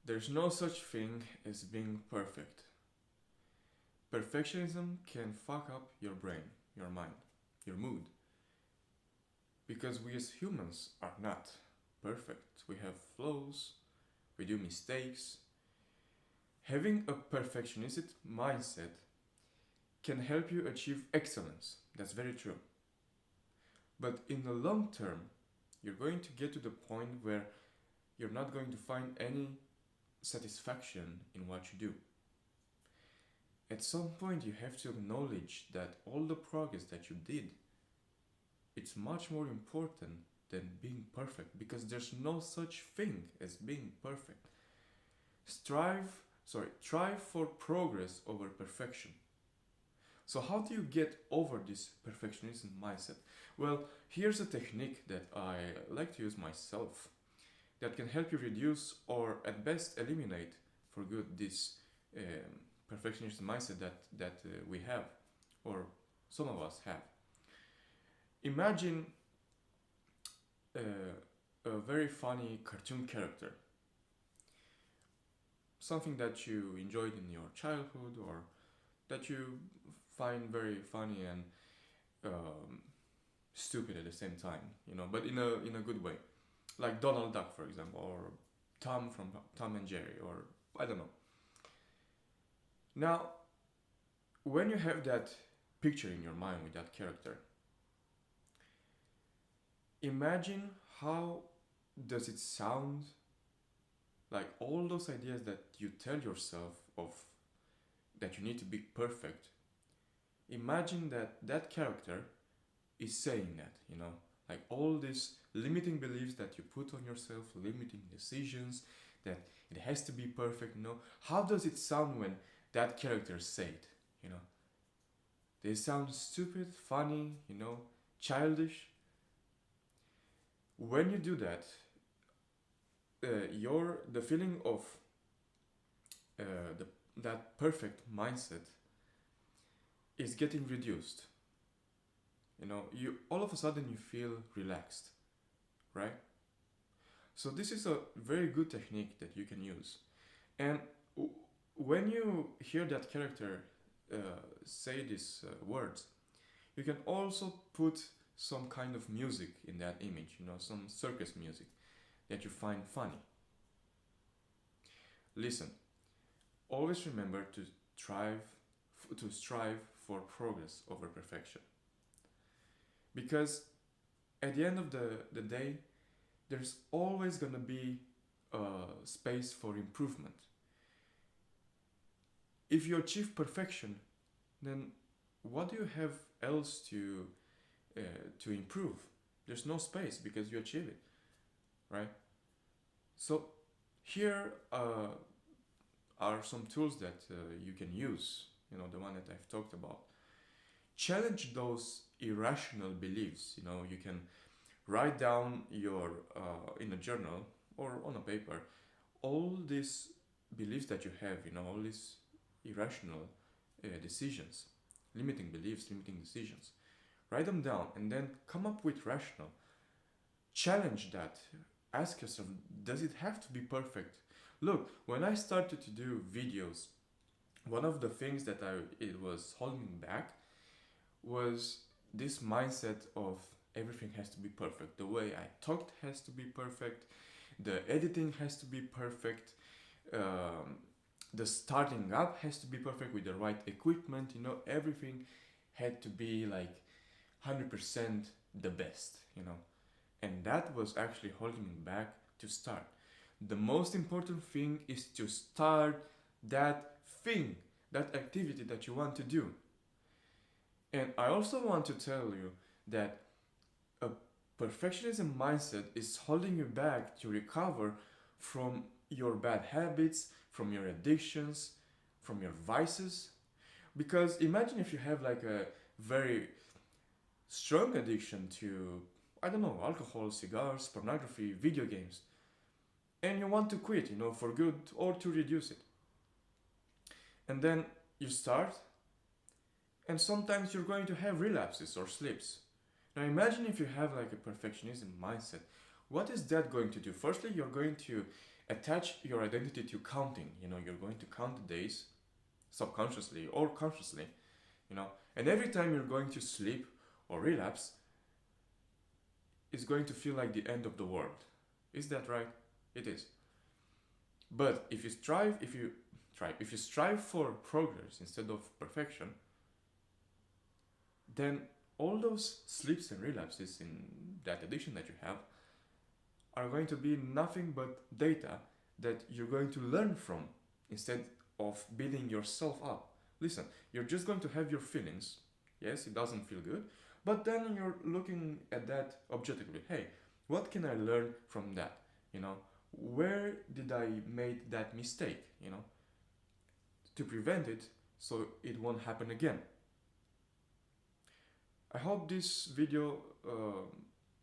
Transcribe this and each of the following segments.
There's no such thing as being perfect. Perfectionism can fuck up your brain, your mind, your mood. Because we as humans are not perfect. We have flaws, we do mistakes. Having a perfectionistic mindset can help you achieve excellence. That's very true. But in the long term, you're going to get to the point where you're not going to find any satisfaction in what you do. At some point, you have to acknowledge that all the progress that you did, it's much more important than being perfect, because there's no such thing as being perfect. Try for progress over perfection. So how do you get over this perfectionism mindset? Well, here's a technique that I like to use myself that can help you reduce or at best eliminate for good this perfectionist mindset that we have, or some of us have. Imagine a very funny cartoon character, something that you enjoyed in your childhood or that you find very funny and stupid at the same time, but in a good way, like Donald Duck, for example, or Tom from Tom and Jerry, or I don't know. Now, when you have that picture in your mind with that character, imagine how does it sound, like all those ideas that you tell yourself of that you need to be perfect. Imagine that character is saying that, like all these limiting beliefs that you put on yourself, limiting decisions, that it has to be perfect, How does it sound when that character say it, They sound stupid, funny, childish. When you do that, the feeling of that perfect mindset is getting reduced. You all of a sudden you feel relaxed, right? So this is a very good technique that you can use. And when you hear that character say these words, you can also put some kind of music in that image, some circus music that you find funny. Listen, always remember to strive for progress over perfection. Because at the end of the day, there's always going to be space for improvement. If you achieve perfection, then what do you have else to improve? There's no space because you achieve it, right? So here are some tools that you can use, the one that I've talked about. Challenge those irrational beliefs. You can write down your in a journal or on a paper all these beliefs that you have, all these irrational decisions, limiting beliefs, limiting decisions. Write them down and then come up with rational. Challenge that. Ask yourself, does it have to be perfect? Look, when I started to do videos, one of the things that it was holding me back was this mindset of everything has to be perfect. The way I talked has to be perfect. The editing has to be perfect. The starting up has to be perfect with the right equipment. Everything had to be like 100% the best, And that was actually holding me back to start. The most important thing is to start that thing, that activity that you want to do. And I also want to tell you that a perfectionism mindset is holding you back to recover from your bad habits, from your addictions, from your vices. Because imagine if you have like a very strong addiction to, I don't know, alcohol, cigars, pornography, video games, and you want to quit, for good or to reduce it. And then you start, and sometimes you're going to have relapses or slips. Now imagine if you have like a perfectionism mindset. What is that going to do? Firstly, you're going to attach your identity to counting. You're going to count the days subconsciously or consciously, and every time you're going to sleep or relapse, it's going to feel like the end of the world. Is that right? It is. But if you strive for progress instead of perfection, then all those sleeps and relapses in that addiction that you have are going to be nothing but data that you're going to learn from instead of building yourself up. Listen, you're just going to have your feelings. Yes, it doesn't feel good, but then you're looking at that objectively. Hey, what can I learn from that? Where did I make that mistake? To prevent it so it won't happen again. I hope this video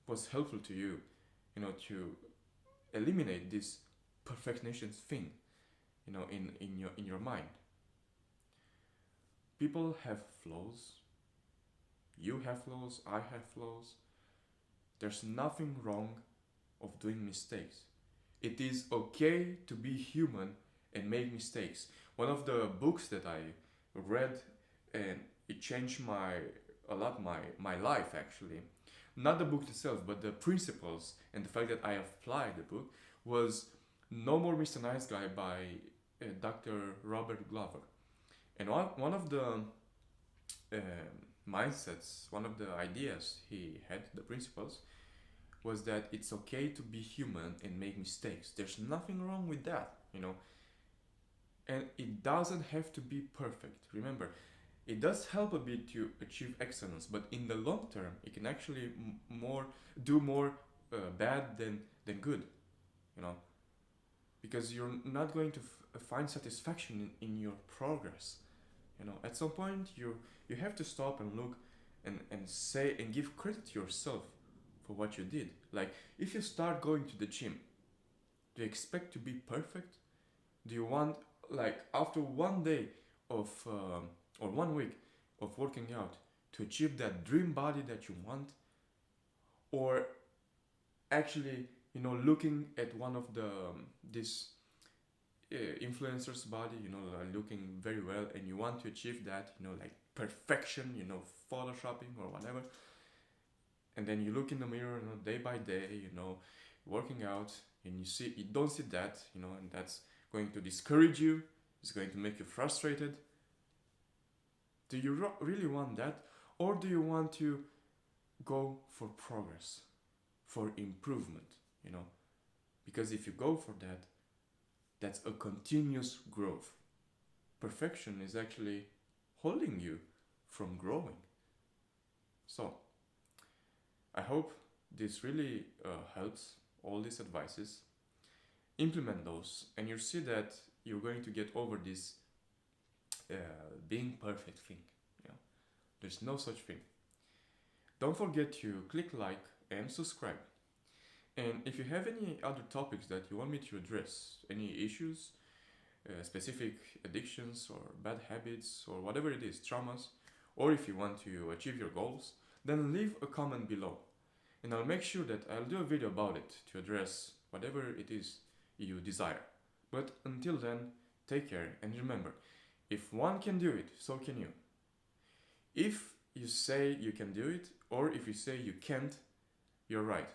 was helpful to you, to eliminate this perfectionist thing, in your mind. People have flaws. You have flaws. I have flaws. There's nothing wrong of doing mistakes. It is okay to be human and make mistakes. One of the books that I read, and it changed a lot my life actually, not the book itself but the principles and the fact that I applied the book, was No More Mr. Nice Guy by Dr. Robert Glover. And one of the mindsets, one of the ideas he had, the principles, was that it's okay to be human and make mistakes. There's nothing wrong with that, and it doesn't have to be perfect. Remember, it does help a bit to achieve excellence, but in the long term, it can actually do more bad than good, because you're not going to find satisfaction in your progress. At some point, you have to stop and look and say and give credit to yourself for what you did. Like, if you start going to the gym, do you expect to be perfect? Do you want, like, after one day of or 1 week of working out, to achieve that dream body that you want? Or actually, looking at one of the this influencer's body, looking very well, and you want to achieve that, like perfection, photoshopping or whatever, and then you look in the mirror, day by day, working out, and you don't see that, and that's going to discourage you. It's going to make you frustrated. Do you really want that? Or do you want to go for progress, for improvement, Because if you go for that, that's a continuous growth. Perfection is actually holding you from growing. So, I hope this really helps, all these advices. Implement those, and you'll see that you're going to get over this being perfect thing. There's no such thing. Don't forget to click like and subscribe. And if you have any other topics that you want me to address, any issues, specific addictions or bad habits or whatever it is, traumas, or if you want to achieve your goals, then leave a comment below. And I'll make sure that I'll do a video about it to address whatever it is you desire. But until then, take care, and remember, if one can do it, so can you. If you say you can do it, or if you say you can't, you're right.